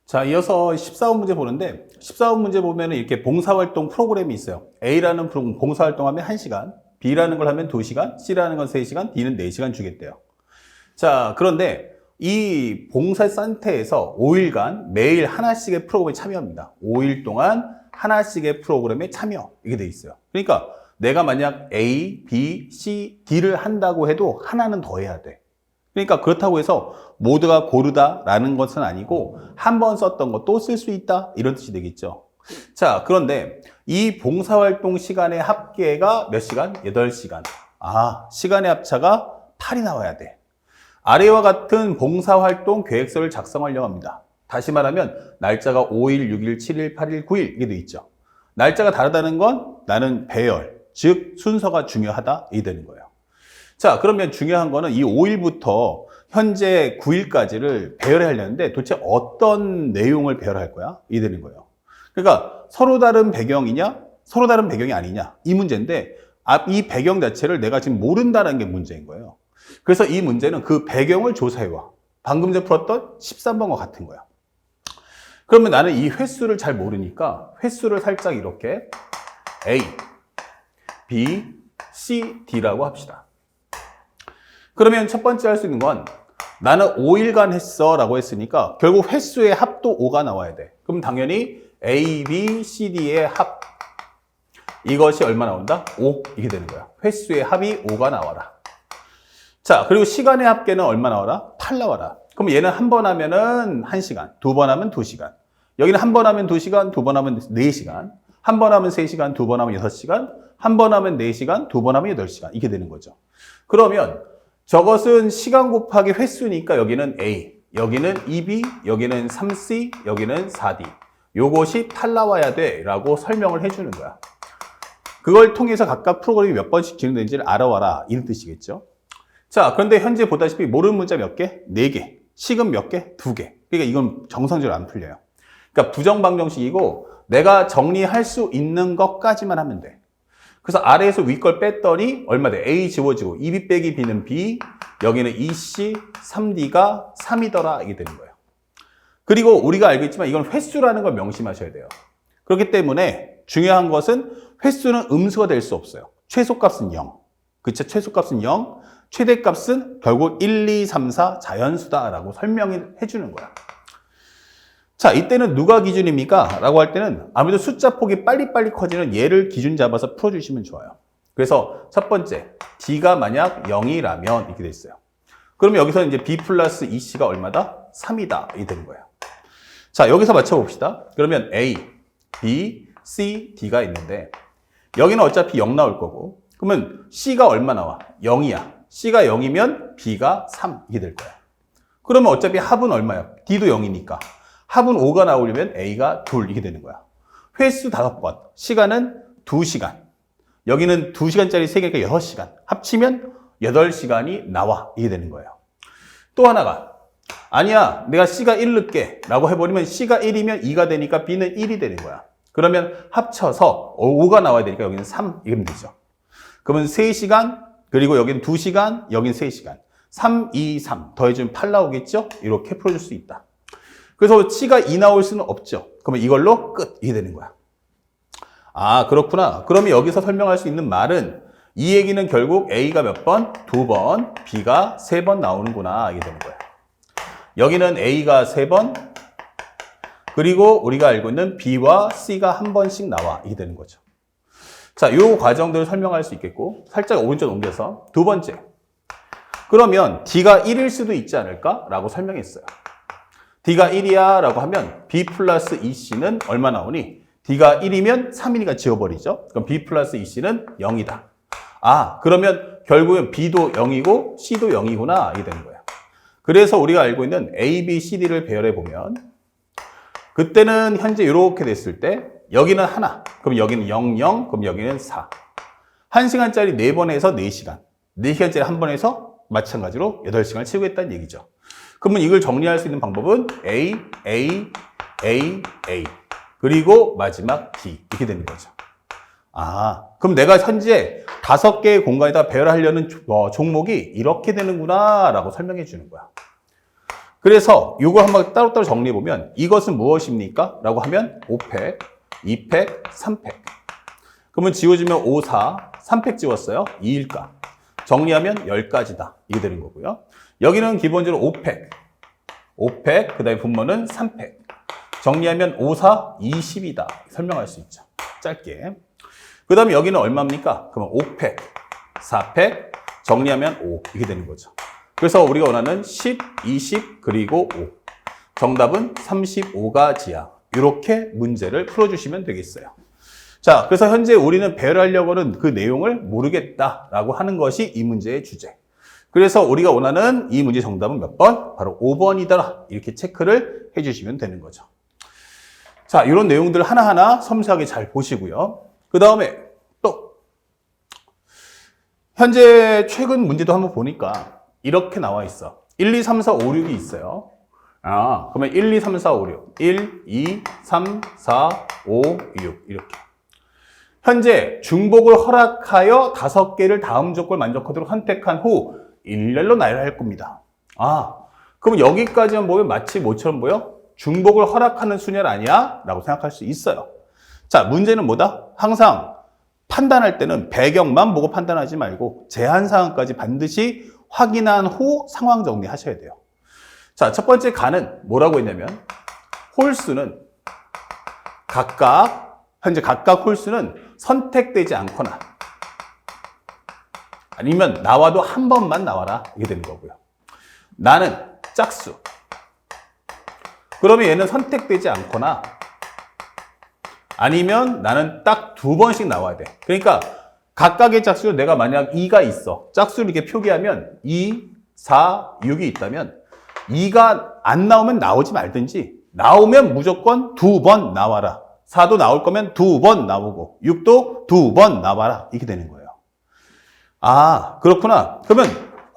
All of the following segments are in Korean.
자, 이어서 14호 문제 보는데 14호 문제 보면은 이렇게 봉사활동 프로그램이 있어요. A라는 봉사활동하면 1시간, B라는 걸 하면 2시간, C라는 건 3시간, D는 4시간 주겠대요. 자, 그런데 이 봉사센터에서 5일간 매일 하나씩의 프로그램에 참여합니다. 5일 동안 하나씩의 프로그램에 참여, 이게 돼 있어요. 그러니까 내가 만약 A, B, C, D를 한다고 해도 하나는 더 해야 돼. 그러니까 그렇다고 해서 모두가 고르다라는 것은 아니고 한 번 썼던 거 또 쓸 수 있다 이런 뜻이 되겠죠. 자, 그런데 이 봉사활동 시간의 합계가 몇 시간? 8시간. 아, 시간의 합차가 8이 나와야 돼. 아래와 같은 봉사활동 계획서를 작성하려고 합니다. 다시 말하면 날짜가 5일, 6일, 7일, 8일, 9일 이게 돼 있죠. 날짜가 다르다는 건 나는 배열, 즉 순서가 중요하다 이 되는 거예요. 자, 그러면 중요한 거는 이 5일부터 현재 9일까지를 배열해 하려는데 도대체 어떤 내용을 배열할 거야? 이 되는 거예요. 그러니까 서로 다른 배경이냐? 서로 다른 배경이 아니냐? 이 문제인데 이 배경 자체를 내가 지금 모른다는 게 문제인 거예요. 그래서 이 문제는 그 배경을 조사해와. 방금 전에 풀었던 13번과 같은 거야. 그러면 나는 이 횟수를 잘 모르니까 횟수를 살짝 이렇게 A, B, C, D라고 합시다. 그러면 첫 번째 할 수 있는 건 나는 5일간 했어 라고 했으니까 결국 횟수의 합도 5가 나와야 돼. 그럼 당연히 A, B, C, D의 합 이것이 얼마 나온다? 5 이게 되는 거야. 횟수의 합이 5가 나와라. 자, 그리고 시간의 합계는 얼마 나와라? 8 나와라. 그럼 얘는 한 번 하면은 1시간, 두 번 하면 2시간. 여기는 한 번 하면 2시간, 두 번 하면 4시간. 한 번 하면 3시간, 두 번 하면 6시간. 한 번 하면 4시간, 두 번 하면 8시간. 이렇게 되는 거죠. 그러면 저것은 시간 곱하기 횟수니까 여기는 A, 여기는 2B, 여기는 3C, 여기는 4D. 요것이 8 나와야 돼 라고 설명을 해주는 거야. 그걸 통해서 각각 프로그램이 몇 번씩 진행되는지를 알아와라 이런 뜻이겠죠. 자, 그런데 현재 보다시피 모르는 문자 몇 개? 4개. 식은 몇 개? 2개. 그러니까 이건 정상적으로 안 풀려요. 그러니까 부정방정식이고 내가 정리할 수 있는 것까지만 하면 돼. 그래서 아래에서 위 걸 뺐더니 얼마 돼? A 지워지고 2B 빼기 B는 B, 여기는 2C, 3D가 3이더라 이게 되는 거예요. 그리고 우리가 알고 있지만 이건 횟수라는 걸 명심하셔야 돼요. 그렇기 때문에 중요한 것은 횟수는 음수가 될 수 없어요. 최소값은 0. 그쵸? 최소값은 0. 최대값은 결국 1, 2, 3, 4 자연수다라고 설명해 주는 거야. 자, 이때는 누가 기준입니까? 라고 할 때는 아무래도 숫자 폭이 빨리빨리 커지는 얘를 기준 잡아서 풀어주시면 좋아요. 그래서 첫 번째, D가 만약 0이라면 이렇게 돼 있어요. 그러면 여기서 이제 B 플러스 EC가 얼마다? 3이다. 이게 되는 거예요. 자, 여기서 맞춰봅시다. 그러면 A, B, C, D가 있는데 여기는 어차피 0 나올 거고 그러면 C가 얼마 나와? 0이야. C가 0이면 B가 3 이게 될 거야. 그러면 어차피 합은 얼마야? D도 0이니까. 합은 5가 나오려면 A가 2 이게 되는 거야. 횟수 5번. 시간은 2시간. 여기는 2시간짜리 3개니까 6시간. 합치면 8시간이 나와. 이게 되는 거예요. 또 하나가 아니야. 내가 C가 1 넣게 라고 해버리면 C가 1이면 2가 되니까 B는 1이 되는 거야. 그러면 합쳐서 5가 나와야 되니까 여기는 3 이러면 되죠. 그러면 3시간 그리고 여기는 2시간 여기는 3시간. 3, 2, 3 더해주면 8 나오겠죠? 이렇게 풀어줄 수 있다. 그래서 C가 2 나올 수는 없죠. 그러면 이걸로 끝! 이게 되는 거야. 아, 그렇구나. 그러면 여기서 설명할 수 있는 말은 이 얘기는 결국 A가 몇 번? 2번, B가 3번 나오는구나. 이게 되는 거야. 여기는 A가 3번, 그리고 우리가 알고 있는 B와 C가 한 번씩 나와. 이게 되는 거죠. 자, 이 과정들을 설명할 수 있겠고 살짝 오른쪽 옮겨서 두 번째. 그러면 D가 1일 수도 있지 않을까? 라고 설명했어요. D가 1이야 라고 하면 B 플러스 EC는 얼마 나오니? D가 1이면 3이니까 지워버리죠. 그럼 B 플러스 EC는 0이다. 아, 그러면 결국엔 B도 0이고 C도 0이구나. 이게 되는 거예요. 그래서 우리가 알고 있는 A, B, C, D를 배열해 보면 그때는 현재 이렇게 됐을 때 여기는 하나, 그럼 여기는 0, 0, 그럼 여기는 4. 1시간짜리 4번 해서 4시간. 4시간짜리 한 번 해서 마찬가지로 8시간을 채우겠다는 얘기죠. 그러면 이걸 정리할 수 있는 방법은 A, A, A, A. 그리고 마지막 D. 이렇게 되는 거죠. 아, 그럼 내가 현재 5개의 공간에다 배열하려는 종목이 이렇게 되는구나 라고 설명해 주는 거야. 그래서 이거 한번 따로따로 정리해보면 이것은 무엇입니까? 라고 하면 5팩, 2팩, 3팩. 그러면 지워주면 5, 4, 3팩 지웠어요. 2일까. 정리하면 10가지다. 이게 되는 거고요. 여기는 기본적으로 5팩, 5팩, 그 다음에 분모는 3팩. 정리하면 5, 4, 20이다. 설명할 수 있죠. 짧게. 그 다음에 여기는 얼마입니까? 그러면 5팩, 4팩, 정리하면 5. 이게 되는 거죠. 그래서 우리가 원하는 10, 20, 그리고 5. 정답은 35가지야. 이렇게 문제를 풀어주시면 되겠어요. 자, 그래서 현재 우리는 배열하려고 하는 그 내용을 모르겠다라고 하는 것이 이 문제의 주제. 그래서 우리가 원하는 이 문제 정답은 몇 번? 바로 5번이더라. 이렇게 체크를 해주시면 되는 거죠. 자, 이런 내용들 하나하나 섬세하게 잘 보시고요. 그 다음에 또 현재 최근 문제도 한번 보니까 이렇게 나와 있어. 1, 2, 3, 4, 5, 6이 있어요. 그러면 1, 2, 3, 4, 5, 6. 1, 2, 3, 4, 5, 6. 이렇게. 현재 중복을 허락하여 5개를 다음 조건을 만족하도록 선택한 후 일렬로 나열할 겁니다. 그럼 여기까지만 보면 마치 뭐처럼 보여? 중복을 허락하는 순열 아니야? 라고 생각할 수 있어요. 자, 문제는 뭐다? 항상 판단할 때는 배경만 보고 판단하지 말고 제한사항까지 반드시 확인한 후 상황 정리하셔야 돼요. 자, 첫 번째 가는 뭐라고 했냐면 홀수는 현재 각각 홀수는 선택되지 않거나 아니면 나와도 한 번만 나와라. 이게 되는 거고요. 나는 짝수. 그러면 얘는 선택되지 않거나 아니면 나는 딱 2번씩 나와야 돼. 그러니까 각각의 짝수로 내가 만약 2가 있어. 짝수를 이렇게 표기하면 2, 4, 6이 있다면 2가 안 나오면 나오지 말든지 나오면 무조건 2번 나와라. 4도 나올 거면 2번 나오고 6도 2번 나와라. 이렇게 되는 거예요. 그렇구나. 그러면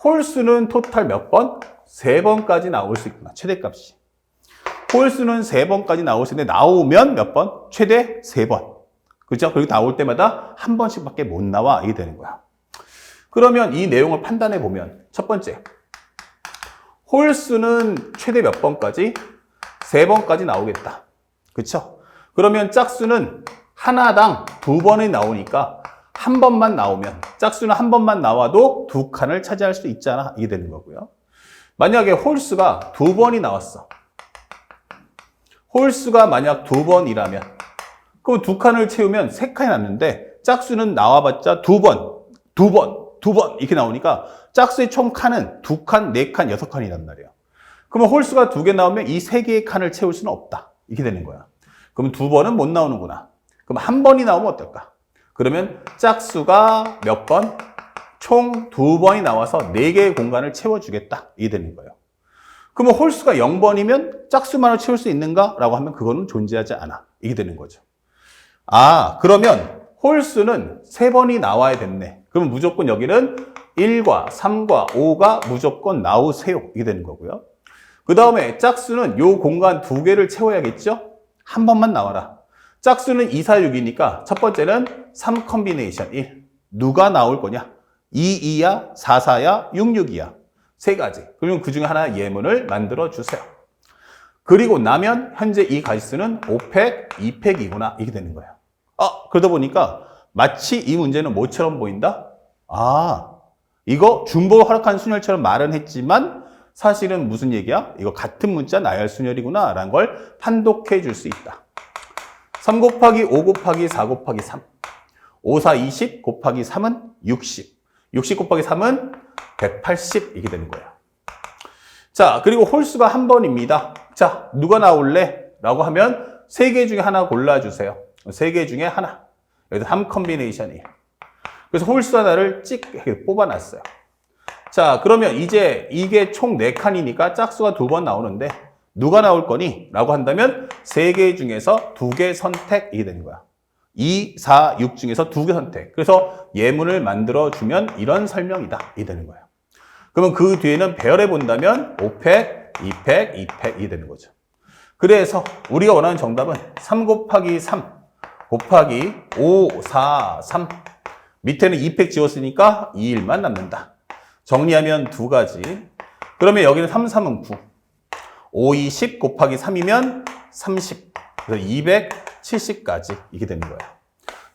홀수는 토탈 몇 번? 3번까지 나올 수 있구나. 최대값이. 홀수는 3번까지 나올 수 있는데 나오면 몇 번? 최대 3번. 그렇죠? 그리고 나올 때마다 한 번씩밖에 못 나와. 이게 되는 거야. 그러면 이 내용을 판단해 보면 첫 번째, 홀수는 최대 몇 번까지? 3번까지 나오겠다. 그렇죠? 그러면 짝수는 하나당 2번이 나오니까 한 번만 나오면 짝수는 한 번만 나와도 2칸을 차지할 수 있잖아. 이게 되는 거고요. 만약에 홀수가 2번이 나왔어. 홀수가 만약 2번이라면 그럼 2칸을 채우면 3칸이 남는데 짝수는 나와봤자 2번 이렇게 나오니까 짝수의 총 칸은 2칸, 4칸, 6칸이란 말이에요. 그러면 홀수가 2개 나오면 이 3개의 칸을 채울 수는 없다. 이렇게 되는 거야. 그럼 2번은 못 나오는구나. 그럼 한 번이 나오면 어떨까? 그러면 짝수가 몇 번? 총 2번이 나와서 4개의 공간을 채워주겠다. 이게 되는 거예요. 그러면 홀수가 0번이면 짝수만을 채울 수 있는가? 라고 하면 그거는 존재하지 않아. 이게 되는 거죠. 그러면 홀수는 3번이 나와야 됐네. 그러면 무조건 여기는 1과 3과 5가 무조건 나오세요. 이게 되는 거고요. 그 다음에 짝수는 요 공간 2개를 채워야겠죠? 한 번만 나와라. 짝수는 2, 4, 6이니까 첫 번째는 3 컨비네이션 1. 누가 나올 거냐? 2, 2야, 4, 4야, 6, 6이야. 3가지. 그러면 그 중에 하나 예문을 만들어 주세요. 그리고 나면 현재 이 가지수는 5팩, 2팩이구나. 이게 되는 거예요. 그러다 보니까 마치 이 문제는 뭐처럼 보인다? 이거 중복 허락한 순열처럼 말은 했지만 사실은 무슨 얘기야? 이거 같은 문자 나열 순열이구나 라는 걸 판독해 줄 수 있다. 3 곱하기 5 곱하기 4 곱하기 3. 5, 4, 20 곱하기 3은 60. 60 곱하기 3은 180 이게 되는 거예요. 자, 그리고 홀수가 한 번입니다. 자, 누가 나올래? 라고 하면 3개 중에 하나 골라주세요. 3개 중에 하나. 여기서 3 컨비네이션 1. 그래서 홀수 하나를 찍 이렇게 뽑아놨어요. 자, 그러면 이제 이게 총 4칸이니까 짝수가 2번 나오는데 누가 나올 거니? 라고 한다면 3개 중에서 2개 선택 이게 되는 거야. 2, 4, 6 중에서 2개 선택. 그래서 예문을 만들어주면 이런 설명이다. 이게 되는 거예요. 그러면 그 뒤에는 배열해 본다면 5팩, 2팩, 2팩 이게 되는 거죠. 그래서 우리가 원하는 정답은 3 곱하기 3 곱하기 5, 4, 3. 밑에는 2팩 지웠으니까 2일만 남는다. 정리하면 2가지. 그러면 여기는 3, 3은 9. 5, 2, 10 곱하기 3이면 30. 그래서 270까지 이게 되는 거예요.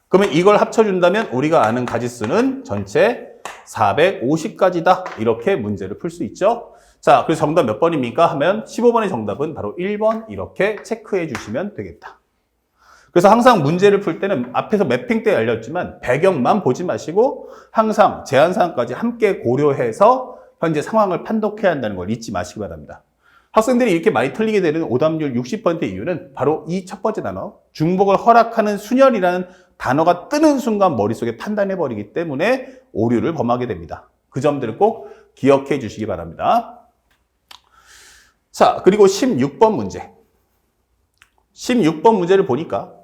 그러면 이걸 합쳐준다면 우리가 아는 가지수는 전체 450가지다. 이렇게 문제를 풀 수 있죠. 자, 그래서 정답 몇 번입니까? 하면 15번의 정답은 바로 1번 이렇게 체크해 주시면 되겠다. 그래서 항상 문제를 풀 때는 앞에서 매핑 때 알렸지만 배경만 보지 마시고 항상 제한사항까지 함께 고려해서 현재 상황을 판독해야 한다는 걸 잊지 마시기 바랍니다. 학생들이 이렇게 많이 틀리게 되는 오답률 60%의 이유는 바로 이 첫 번째 단어, 중복을 허락하는 순열이라는 단어가 뜨는 순간 머릿속에 판단해버리기 때문에 오류를 범하게 됩니다. 그 점들을 꼭 기억해 주시기 바랍니다. 자, 그리고 16번 문제. 16번 문제를 보니까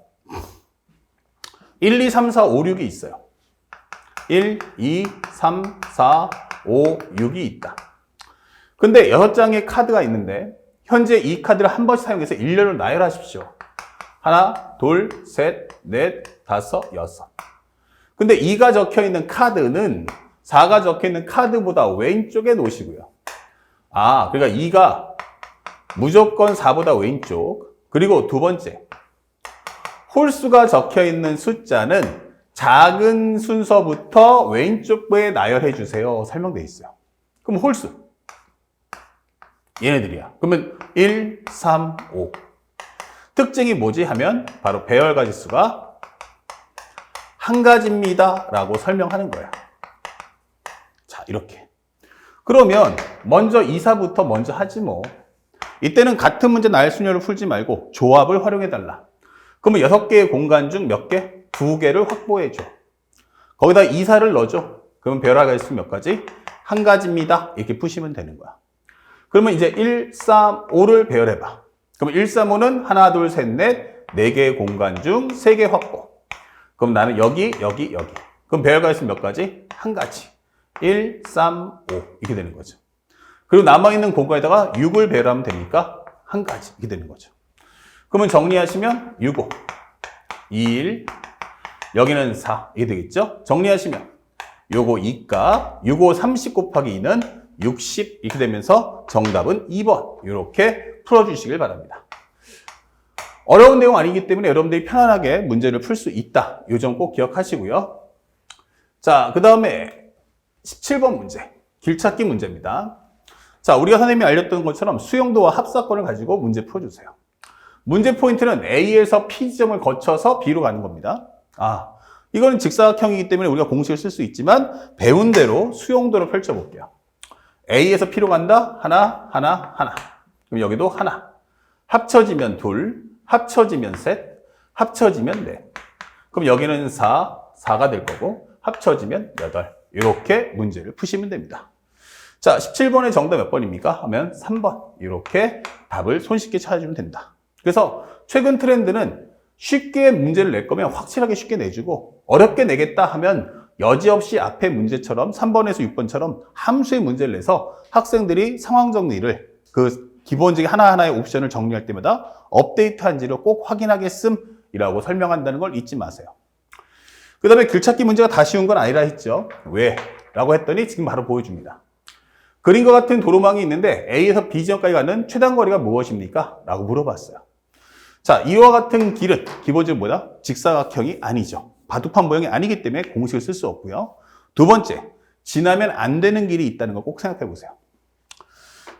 1, 2, 3, 4, 5, 6이 있어요. 1, 2, 3, 4, 5, 6이 있다. 근데 6장의 카드가 있는데 현재 이 카드를 한 번씩 사용해서 일렬로 나열하십시오. 하나, 둘, 셋, 넷, 다섯, 여섯. 근데 2가 적혀있는 카드는 4가 적혀있는 카드보다 왼쪽에 놓으시고요. 아, 그러니까 2가 무조건 4보다 왼쪽. 그리고 두 번째, 홀수가 적혀있는 숫자는 작은 순서부터 왼쪽에 나열해 주세요. 설명되어 있어요. 그럼 홀수. 얘네들이야. 그러면 1, 3, 5. 특징이 뭐지 하면 바로 배열 가지수가 한 가지입니다. 라고 설명하는 거야. 자, 이렇게. 그러면 먼저 2, 4부터 먼저 하지 뭐. 이때는 같은 문제 나열 순열을 풀지 말고 조합을 활용해 달라. 그러면 6개의 공간 중 몇 개? 2개를 확보해 줘. 거기다 2, 4를 넣어줘. 그러면 배열 가지수 몇 가지? 한 가지입니다. 이렇게 푸시면 되는 거야. 그러면 이제 1, 3, 5를 배열해봐. 그럼 1, 3, 5는 하나, 둘, 셋, 넷, 4개의 공간 중 3개 확보. 그럼 나는 여기, 여기, 여기. 그럼 배열 가지수 몇 가지? 한 가지. 1, 3, 5 이렇게 되는 거죠. 그리고 남아있는 공간에다가 6을 배열하면 되니까 한 가지 이렇게 되는 거죠. 그러면 정리하시면 6, 5, 2, 1, 여기는 4 이게 되겠죠? 정리하시면 요거 2값, 6, 5, 30 곱하기 2는 60 이렇게 되면서 정답은 2번 이렇게 풀어주시길 바랍니다. 어려운 내용 아니기 때문에 여러분들이 편안하게 문제를 풀 수 있다. 이 점 꼭 기억하시고요. 자, 그 다음에 17번 문제, 길찾기 문제입니다. 자, 우리가 선생님이 알렸던 것처럼 수용도와 합사건을 가지고 문제 풀어주세요. 문제 포인트는 A에서 P 지점을 거쳐서 B로 가는 겁니다. 아, 이거는 직사각형이기 때문에 우리가 공식을 쓸 수 있지만 배운 대로 수용도를 펼쳐볼게요. A에서 P로 간다. 하나, 하나, 하나. 그럼 여기도 하나. 합쳐지면 둘, 합쳐지면 셋, 합쳐지면 넷. 그럼 여기는 4, 4가 될 거고 합쳐지면 8. 이렇게 문제를 푸시면 됩니다. 자, 17번의 정답 몇 번입니까? 하면 3번. 이렇게 답을 손쉽게 찾아주면 된다. 그래서 최근 트렌드는 쉽게 문제를 낼 거면 확실하게 쉽게 내주고 어렵게 내겠다 하면 여지없이 앞에 문제처럼 3번에서 6번처럼 함수의 문제를 내서 학생들이 상황 정리를 그 기본적인 하나하나의 옵션을 정리할 때마다 업데이트한지를 꼭 확인하겠음이라고 설명한다는 걸 잊지 마세요. 그 다음에 길찾기 문제가 다 쉬운 건 아니라 했죠. 왜? 라고 했더니 지금 바로 보여줍니다. 그림과 같은 도로망이 있는데 A에서 B 지점까지 가는 최단거리가 무엇입니까? 라고 물어봤어요. 자, 이와 같은 길은 기본적으로 뭐다? 직사각형이 아니죠. 바둑판 모양이 아니기 때문에 공식을 쓸 수 없고요. 두 번째, 지나면 안 되는 길이 있다는 걸 꼭 생각해 보세요.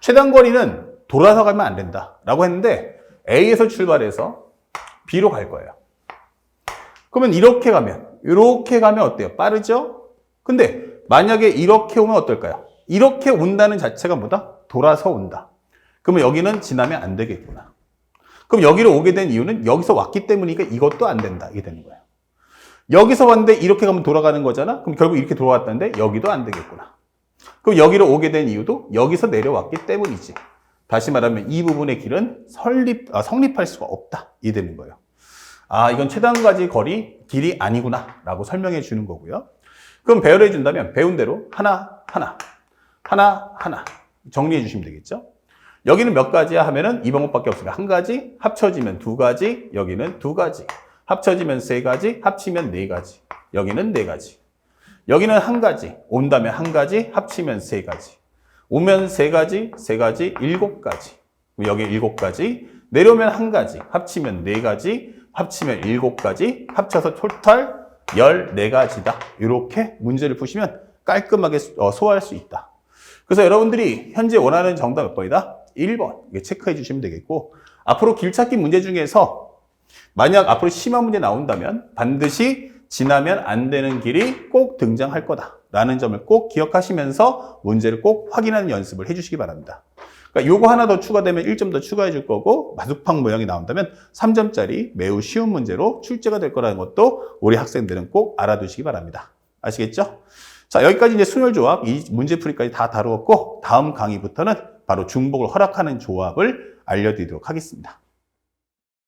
최단거리는 돌아서 가면 안 된다 라고 했는데 A에서 출발해서 B로 갈 거예요. 그러면 이렇게 가면 어때요? 빠르죠? 근데 만약에 이렇게 오면 어떨까요? 이렇게 온다는 자체가 뭐다? 돌아서 온다. 그러면 여기는 지나면 안 되겠구나. 그럼 여기로 오게 된 이유는 여기서 왔기 때문이니까 이것도 안 된다. 이게 되는 거예요. 여기서 왔는데 이렇게 가면 돌아가는 거잖아? 그럼 결국 이렇게 돌아왔다는데 여기도 안 되겠구나. 그럼 여기로 오게 된 이유도 여기서 내려왔기 때문이지. 다시 말하면 이 부분의 길은 성립할 수가 없다. 이 되는 거예요. 아, 이건 최단까지 길이 아니구나. 라고 설명해 주는 거고요. 그럼 배열해 준다면 배운 대로 하나, 하나, 하나, 하나 정리해 주시면 되겠죠? 여기는 몇 가지야 하면은 이 방법밖에 없으니까 한 가지, 합쳐지면 두 가지, 여기는 두 가지. 합쳐지면 세 가지, 합치면 네 가지. 여기는 네 가지. 여기는 한 가지, 온다면 한 가지, 합치면 세 가지. 오면 세 가지, 세 가지, 7가지. 여기 7가지, 내려오면 1가지, 합치면 4가지, 합치면 7가지, 합쳐서 토탈 14가지다. 이렇게 문제를 푸시면 깔끔하게 소화할 수 있다. 그래서 여러분들이 현재 원하는 정답 몇 번이다? 1번. 이게 체크해 주시면 되겠고, 앞으로 길찾기 문제 중에서 만약 앞으로 심화 문제 나온다면 반드시 지나면 안 되는 길이 꼭 등장할 거다라는 점을 꼭 기억하시면서 문제를 꼭 확인하는 연습을 해주시기 바랍니다. 그러니까 요거 하나 더 추가되면 1점 더 추가해 줄 거고, 마두팡 모양이 나온다면 3점짜리 매우 쉬운 문제로 출제가 될 거라는 것도 우리 학생들은 꼭 알아두시기 바랍니다. 아시겠죠? 자, 여기까지 이제 순열조합, 이 문제풀이까지 다 다루었고, 다음 강의부터는 바로 중복을 허락하는 조합을 알려드리도록 하겠습니다.